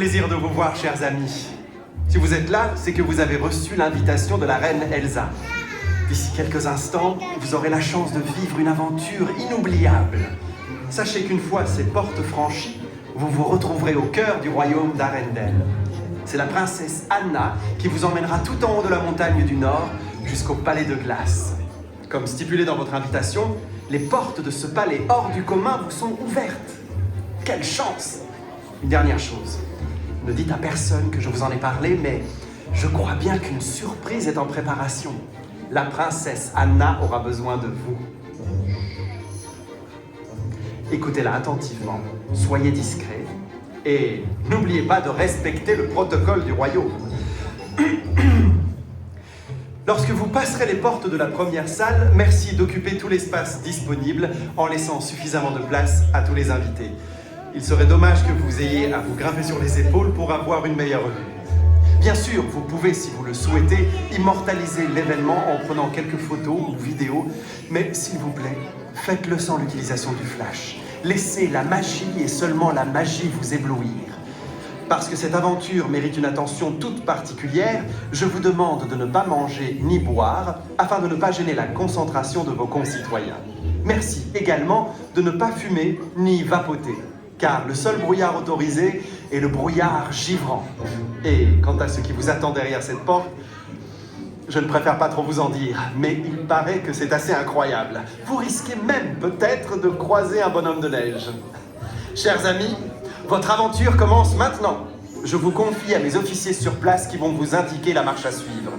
plaisir de vous voir, chers amis. Si vous êtes là, c'est que vous avez reçu l'invitation de la reine Elsa. D'ici quelques instants, vous aurez la chance de vivre une aventure inoubliable. Sachez qu'une fois ces portes franchies, vous vous retrouverez au cœur du royaume d'Arendelle. C'est la princesse Anna qui vous emmènera tout en haut de la montagne du Nord jusqu'au palais de glace. Comme stipulé dans votre invitation, les portes de ce palais hors du commun vous sont ouvertes. Quelle chance! Une dernière chose, ne dites à personne que je vous en ai parlé, mais je crois bien qu'une surprise est en préparation. La princesse Anna aura besoin de vous. Écoutez-la attentivement, soyez discret et n'oubliez pas de respecter le protocole du royaume. Lorsque vous passerez les portes de la première salle, merci d'occuper tout l'espace disponible en laissant suffisamment de place à tous les invités. Il serait dommage que vous ayez à vous grimper sur les épaules pour avoir une meilleure vue. Bien sûr, vous pouvez, si vous le souhaitez, immortaliser l'événement en prenant quelques photos ou vidéos, mais s'il vous plaît, faites-le sans l'utilisation du flash. Laissez la magie et seulement la magie vous éblouir. Parce que cette aventure mérite une attention toute particulière, je vous demande de ne pas manger ni boire, afin de ne pas gêner la concentration de vos concitoyens. Merci également de ne pas fumer ni vapoter, car le seul brouillard autorisé est le brouillard givrant. Et quant à ce qui vous attend derrière cette porte, je ne préfère pas trop vous en dire, mais il paraît que c'est assez incroyable. Vous risquez même peut-être de croiser un bonhomme de neige. Chers amis, votre aventure commence maintenant. Je vous confie à mes officiers sur place qui vont vous indiquer la marche à suivre.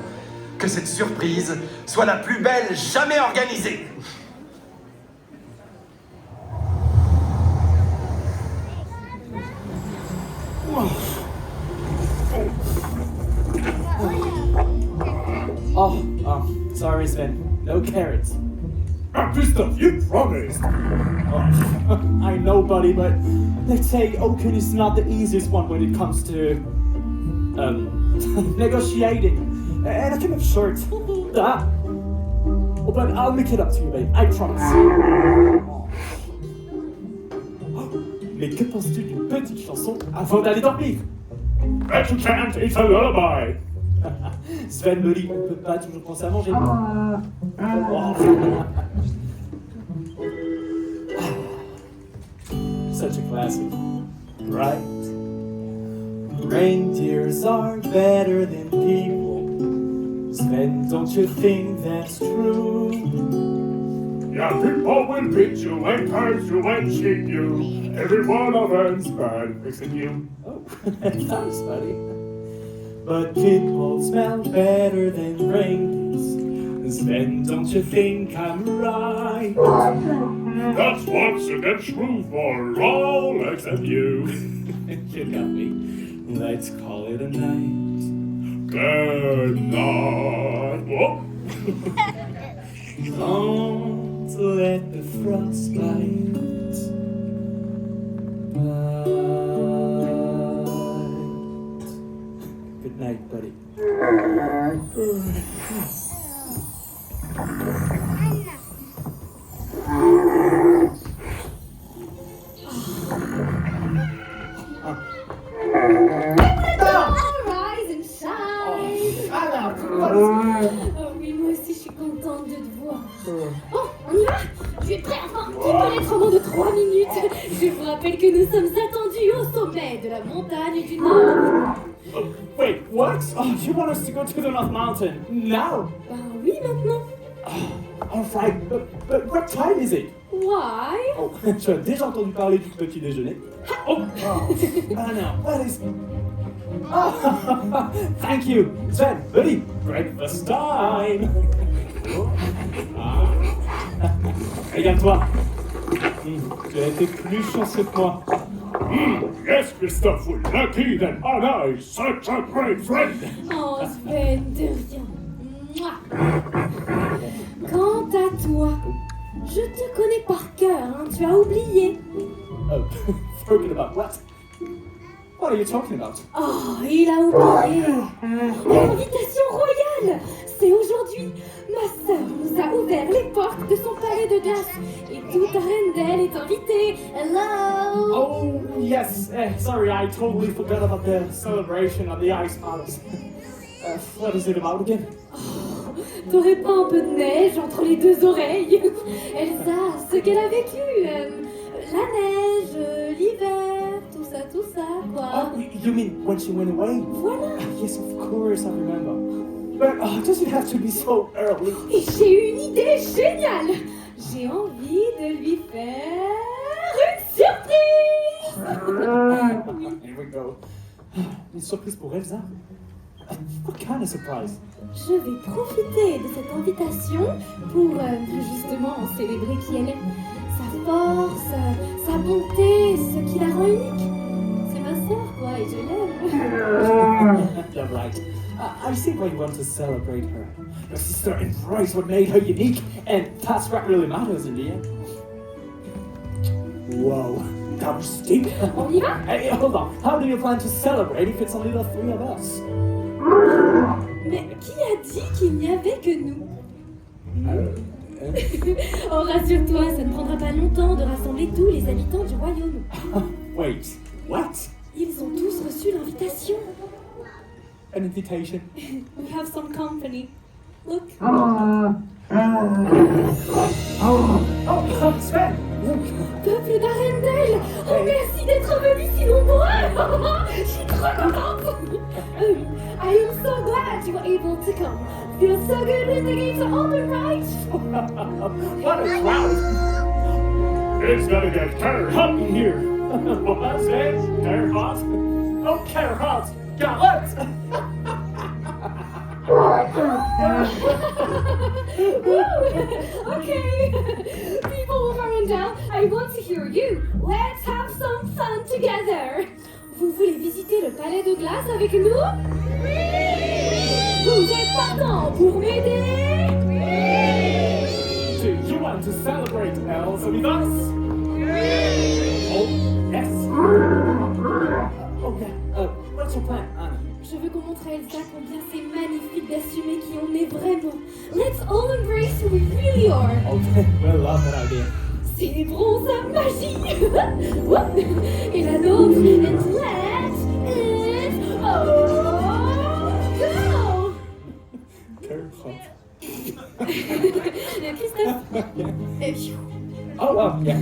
Que cette surprise soit la plus belle jamais organisée. Sorry, Sven. No carrots. Christoph, you promised! Oh, I know, buddy, but let's say Okun is not the easiest one when it comes to, negotiating. And I came up short. Ah. Oh, but I'll make it up to you, babe. I promise. Oh. Mais que penses-tu d'une petite chanson avant d'aller dormir? That you can't, it's a lullaby! Sven me dit, on peut pas toujours penser à manger. Oh. Such a classic, right? Reindeers are better than people. Sven, don't you think that's true? Yeah, people will beat you and curse you and cheat you. Every one of them's bad, fixing you. Oh, thanks, buddy. But people smell better than reindeers. Sven, don't you think I'm right? That's once again true for all except you. You got me. Let's call it a night. Good night. Whoa. Don't let the frost bite. Good night, buddy. Rise and shine. Oh oui, moi aussi je suis contente de te voir. Bon, on y va? Tu es prêt à faire un petit pénétrement de 3 minutes? Je vous rappelle que nous sommes attendus au sommet de la montagne du Nord. Wait, what? Oh, you want us to go to the North Mountain now? Ben oui, maintenant. All right, but what time is it? Why? Oh, tu as déjà entendu parler du petit déjeuner? Oh, no, what is... Oh, thank you, Sven, buddy, breakfast time. Regarde-toi. Tu as été plus chanceux que moi. Yes, Christoph, we're lucky that Anna is such a great friend. Oh Sven, de rien. Mouah. Quant à toi, je te connais par cœur, hein, tu as oublié. Oh, forget about what? What are you talking about? Oh, il a oublié. L'invitation royale, c'est aujourd'hui. Ma sœur nous a ouvert les portes de son palais de glace et toute Arendelle est invitée. Hello. Oh, yes. Sorry, I totally forgot about the celebration of the Ice Palace. What is it about again? T'aurais pas un peu de neige entre les deux oreilles? Elsa, ce qu'elle a vécu, la neige, l'hiver, tout ça, quoi. Oh, you mean when she went away? Voilà. Yes, of course, I remember. But does it have to be so early? Et j'ai eu une idée géniale. J'ai envie de lui faire une surprise. Here we go. Une surprise pour Elsa? What kind of surprise? Je vais profiter de cette invitation pour justement célébrer qui elle est. Sa force, sa bonté, ce qui la rend unique. C'est ma sœur, quoi, et je l'aime. You're right. I see why you want to celebrate her. Your sister embraced what made her unique, and that's what really matters in the end. Whoa, that was steep. On y va? Hey, hold on. How do you plan to celebrate if it's only the three of us? Mais qui a dit qu'il n'y avait que nous? Oh, rassure-toi, ça ne prendra pas longtemps de rassembler tous les habitants du royaume. Wait, what? Ils ont tous reçu l'invitation. An invitation? We have some company. Look. Oh, Sven! Look! Peuple d'Arendelle, oh merci d'être venu si nombreux. Je suis trop contente. I am so glad you were able to come. Feels so good when the gates are open, right? What a crowd! It's gonna get kind of hot in here. What's it? Carrot hot? Oh, carrot hot! Got it! Okay. People of Arendelle, I want to hear you. Let's have some fun together. Vous voulez visiter le palais de glace avec nous? Vous êtes partants pour m'aider? Do you want to celebrate Elsa with us? Oh, yes. Okay, what's your plan, Anna? Je veux qu'on montre à Elsa combien c'est magnifique d'assumer qui on est vraiment. Let's all embrace who we really are. Okay, we'll love that idea. Célébrons sa magie. Et la nôtre. And let's go. Carrot hot. Christophe. Oh, well, yeah.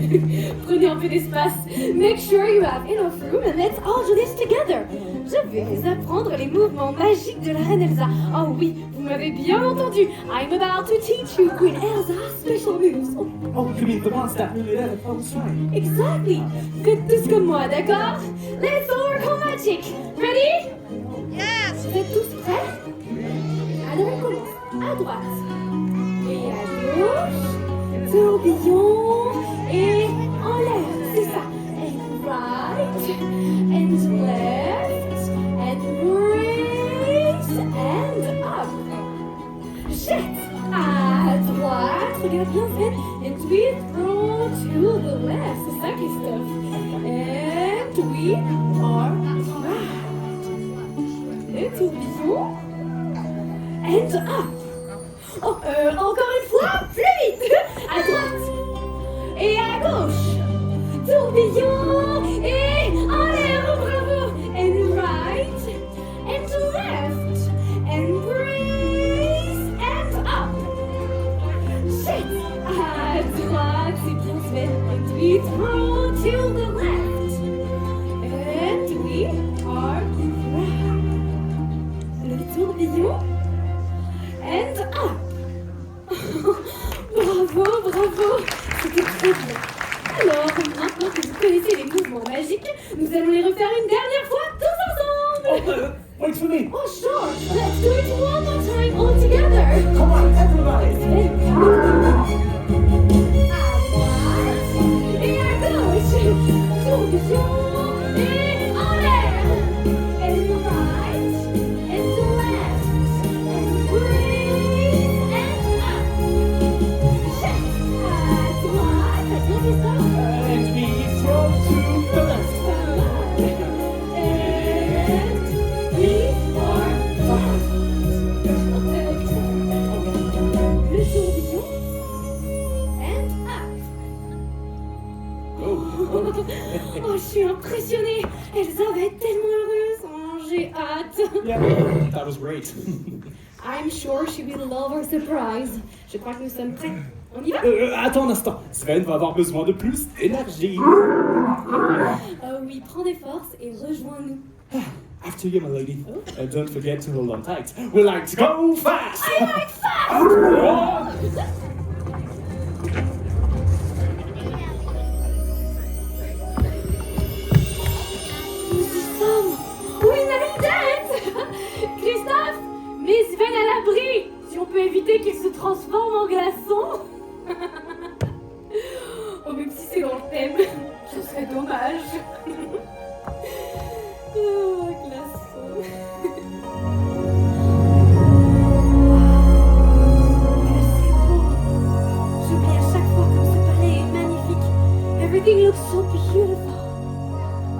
Prenez un peu d'espace. Make sure you have enough room and let's all do this together. Je vais vous apprendre les mouvements magiques de la reine Elsa. Oh oui, vous m'avez bien entendu. I'm about to teach you Queen Elsa's special moves. Oh, you mean the ones that really let it fall straight? Exactly. Faites tous comme moi, d'accord? Let's all work on magic. Ready? Yes! Vous êtes tous prêts? Alors on commence. À droite. Et à gauche. Tourbillon. Et en l'air. C'est ça. And right. And left. And brace. And up. Jette. À droite. Regarde bien Sven. And we throw to the left. C'est ça Christophe. And we are right. Le tourbillon. And up. Oh, encore une fois, plus vite. À droite. Et à gauche. Tourbillon. Et en l'air, bravo. And right. And left. And brace. And up. Jette. À droite. C'est bien Sven. And we throw to the left. And we are right. Le tourbillon. And up. Bravo, bravo. C'était très bien. Alors, maintenant que vous connaissez les mouvements magiques, je suis impressionnée. Elsa va être tellement heureuse. Oh, j'ai hâte. Yeah, that was great. I'm sure she will love our surprise. Je crois que nous sommes prêts. On y va? Attends un instant, Sven va avoir besoin de plus d'énergie. Oh oui, prends des forces et rejoins-nous. After you, my lady. Don't forget to hold on tight. We like to go fast! I like fast! Nous y sommes! Oui, une tête! Christophe, mets Sven à l'abri! Si on peut éviter qu'il se transforme en glaçon! Oh, même si c'est dans le thème, ce serait dommage! Oh, glaçon! C'est beau! J'oublie à chaque fois comme ce palais est magnifique! Everything looks so beautiful!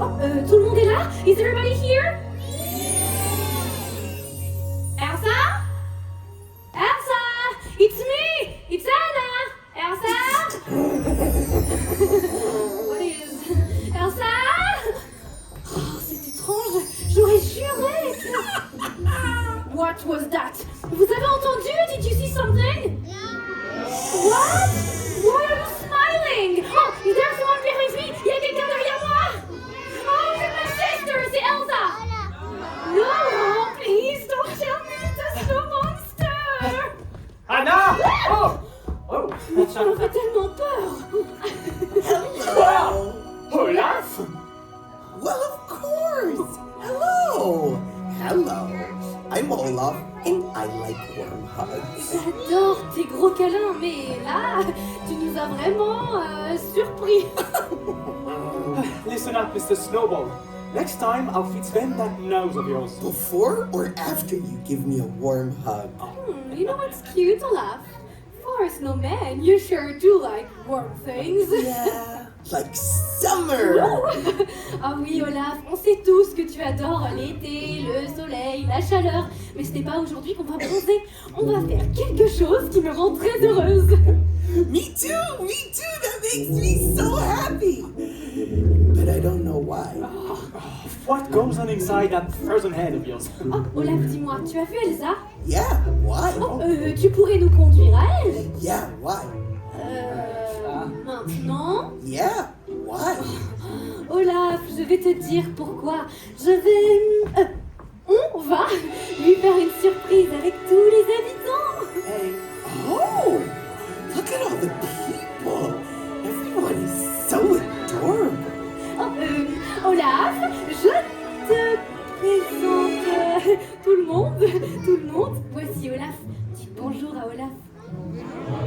Oh, tout le monde est là? Is everybody here? Elsa? Elsa! It's me! It's Anna! Elsa? What is... Elsa? Oh, c'est étrange! J'aurais juré que... What was that? Vous avez entendu? Did you see something? What? Why are you smiling? Oh, is there someone behind me? Il y a quelqu'un derrière moi? Oh, c'est ma sister! C'est Elsa! No! Please don't tell me it's a snow monster! Anna! Oh! Oh! Mais tu m'aurais tellement peur! Wow! Olaf! Well, of course! Hello! Hello! I'm Olaf, and I like warm hugs. J'adore tes gros câlins, mais là, tu nous as vraiment surpris. Listen up, Mr. Snowball. Next time, I'll feed Sven that nose of yours. Before or after you give me a warm hug? You know what's cute, Olaf? For a snowman, you sure do like warm things. Yeah, like summer! Ah oui, Olaf, on sait tous que tu adores l'été, le soleil, la chaleur. Mais ce n'est pas aujourd'hui qu'on va bronzer. On va faire quelque chose qui me rend très heureuse. Me too! That makes me so happy! But I don't know why. What goes on inside that frozen head of yours? Oh, Olaf, dis-moi, tu as vu Elsa? Yeah, why? Oh, tu pourrais nous conduire à elle? Yeah, why? Maintenant? Yeah, why? Olaf, je vais te dire pourquoi. On va lui faire une surprise avec tous les habitants. Hey. Oh! Look at all the people! Everyone is so adorable! Oh, Olaf, je te présente tout le monde. Voici Olaf. Dis bonjour à Olaf.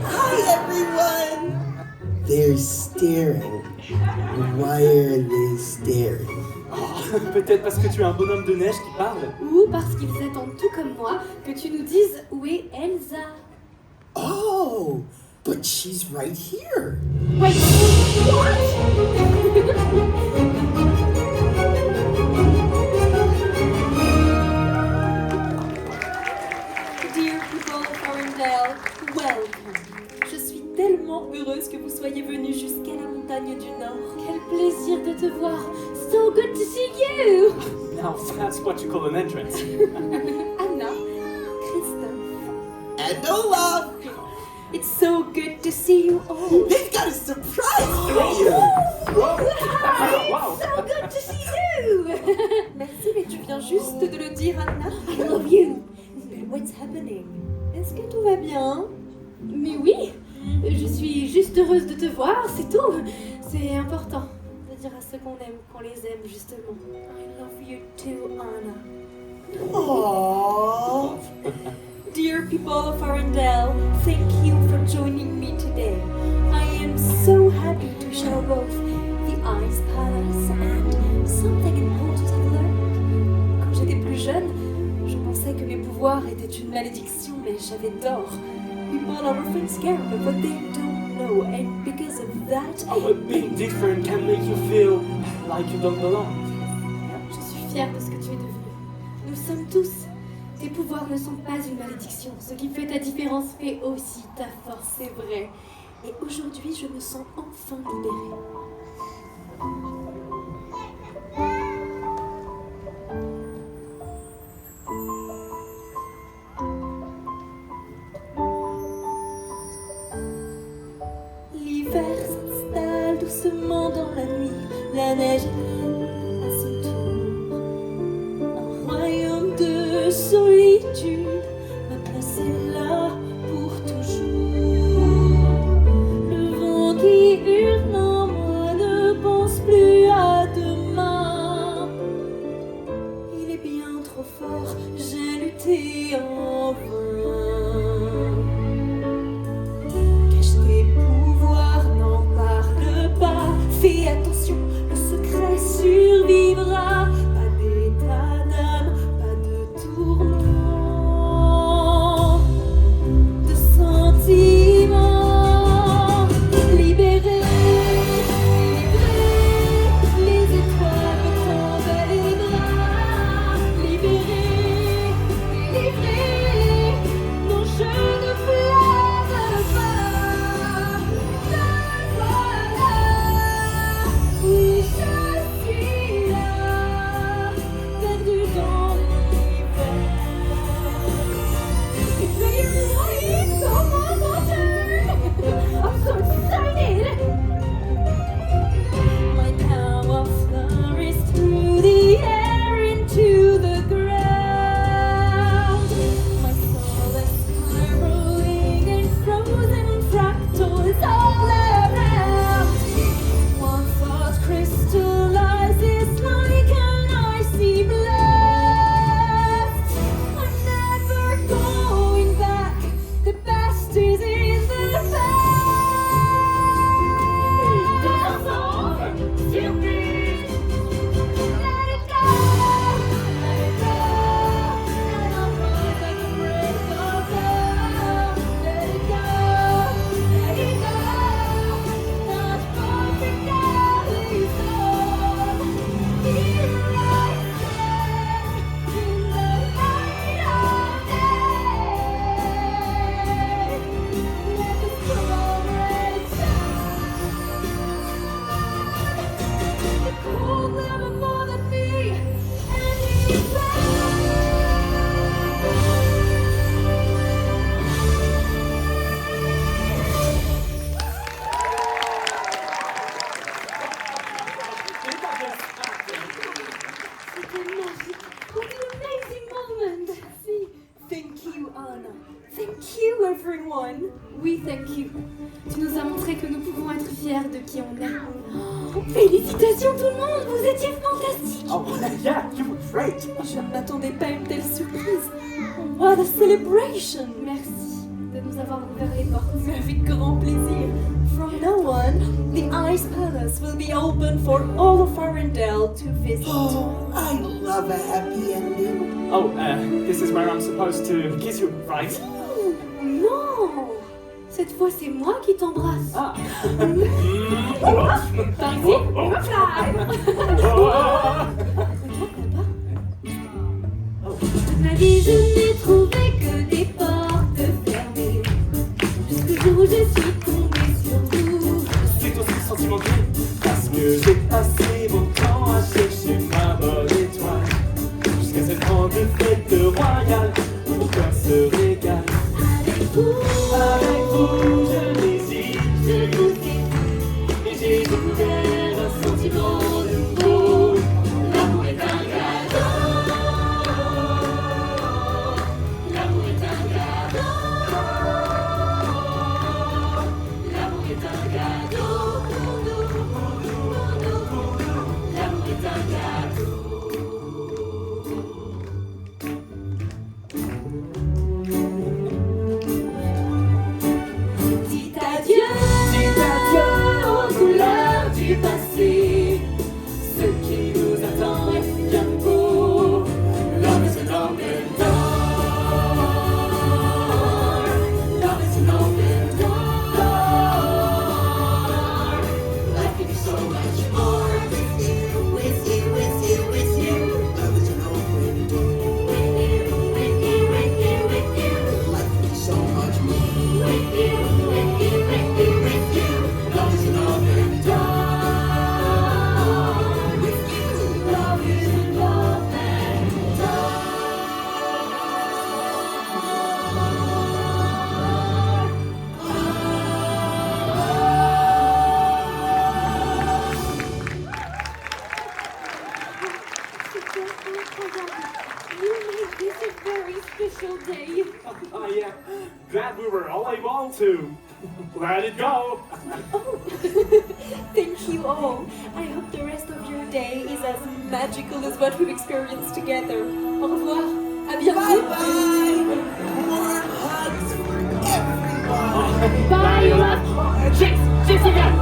Hi, everyone! They're staring. Why are they staring? Peut-être parce que tu es un bonhomme de neige qui parle. Ou parce qu'ils attendent tout comme moi que tu nous dises où est Elsa. Oh, but she's right here. Wait, what? Dear people of Arendelle, welcome. Je suis tellement heureuse que vous soyez venus jusqu'à la montagne du Nord. Quel plaisir de te voir. So good to see you. Now that's what you call an entrance. Anna, Christophe, And Olaf! it's so good to see you all. They've got a surprise for you! Hi, Wow. so good to see you. Merci, mais tu viens juste de le dire, Anna. I love you. But what's happening? Est-ce que tout va bien? Mais oui, je suis juste heureuse de te voir, c'est tout. C'est important de dire à ceux qu'on aime qu'on les aime justement. I love you too, Anna. Aww. Dear people of Arendelle, thank you for joining me today. I am so happy to show both the Ice Palace and something important I've learned. Quand j'étais plus jeune, je pensais que mes pouvoirs étaient une malédiction, mais j'avais tort. People are often scared of what they don't know, and because of that, Oh, being different can make you feel like you don't belong. Je suis fière de ce que tu es devenu. Nous sommes tous. Tes pouvoirs ne sont pas une malédiction. Ce qui fait ta différence fait aussi ta force, c'est vrai. et aujourd'hui je me sens enfin libérée. la neige à son tour. Un royaume de solitude m'a placé là pour toujours. Le vent qui hurle en moi ne pense plus à demain. Il est bien trop fort, j'ai lutté en vain. Cache tes pouvoirs, n'en parle pas. Fais attention, le secret survivra. Pas d'état d'âme, pas de tourment, de sentiments. Libéré, les étoiles me tendent les bras. Libéré, non je ne pleure pas. Me voilà, oui je suis là, perdu dans l'univers. It's really morning, come on, my turn. I'm so excited. My power flurries through the air into the ground. My soul is spiraling in frozen fractals all around. One thought crystallizes like an icy blast. I'm never going back. The best is in the past. Let it go, and I'll rise like a breath of dawn. Let it go, not perfect alley storm. Here I stand in the light of day. Let the strawberry shine. The cold never bothered me anymore. C'était magique. What an amazing moment. See, thank you, Anna. Thank you, everyone. Oui, thank you. Tu nous as montré que nous pouvons être fiers de qui on est. Oh, félicitations tout le monde, vous étiez fantastiques. Oh, yeah, you were great. Je ne m'attendais pas à une telle surprise. What a celebration. Merci de nous avoir ouvert les portes. Mais avec grand plaisir. From now on, the Ice Palace will be open for all of Arendelle to visit. Oh, I love a happy ending. Oh, this is where I'm supposed to kiss you, right? Non, cette fois c'est moi qui t'embrasse. Ah. Par ici, fly. Toute ma vie je n'ai trouvé que des portes fermées. Jusqu'au jour où je suis tombée sur vous. C'est aussi le sentiment que j'ai, parce que j'ai passé mon temps à chercher ma bonne étoile. Jusqu'à cette grande fête royale où mon cœur se régale. Avec vous, je n'hésite, je vous quitte. Et j'ai découvert un sentiment nouveau. L'amour est un cadeau. L'amour est un cadeau. L'amour est un cadeau pour nous, pour nous, pour nous. glad we were all able to let it go. Thank you all. I hope the rest of your day is as magical as what we've experienced together. Au revoir. À bientôt. Bye. Warm hugs for everyone. Bye, Olaf. Chase, Chase again.